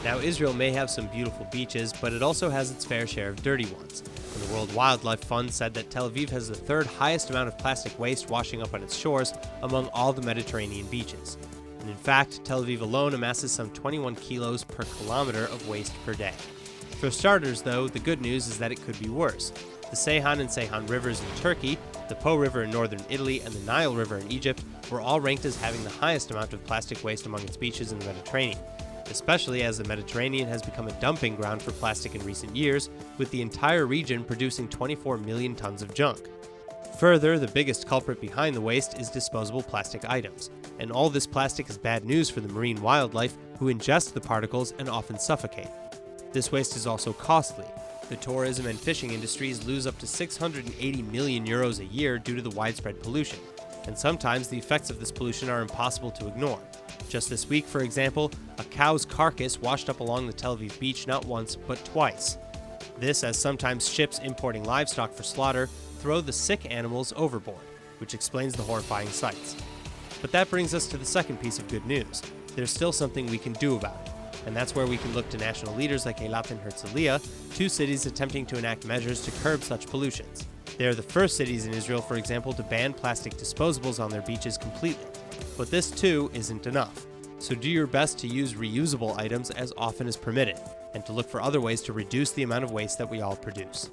Now, Israel may have some beautiful beaches, but it also has its fair share of dirty ones. And the World Wildlife Fund said that Tel Aviv has the third highest amount of plastic waste washing up on its shores among all the Mediterranean beaches. And in fact, Tel Aviv alone amasses some 21 kilos per kilometer of waste per day. For starters, though, the good news is that it could be worse. The Seyhan and Seyhan rivers in Turkey, the Po River in northern Italy, and the Nile River in Egypt were all ranked as having the highest amount of plastic waste among its beaches in the Mediterranean, especially as the Mediterranean has become a dumping ground for plastic in recent years, with the entire region producing 24 million tons of junk. Further, the biggest culprit behind the waste is disposable plastic items, and all this plastic is bad news for the marine wildlife who ingest the particles and often suffocate. This waste is also costly. The tourism and fishing industries lose up to 680 million euros a year due to the widespread pollution, and sometimes the effects of this pollution are impossible to ignore. Just this week, for example, a cow's carcass washed up along the Tel Aviv beach not once, but twice. This as sometimes ships importing livestock for slaughter throw the sick animals overboard, which explains the horrifying sights. But that brings us to the second piece of good news. There's still something we can do about it, and that's where we can look to national leaders like Eilat and Herzliya, two cities attempting to enact measures to curb such pollutions. They are the first cities in Israel, for example, to ban plastic disposables on their beaches completely. But this, too, isn't enough. So do your best to use reusable items as often as permitted, and to look for other ways to reduce the amount of waste that we all produce.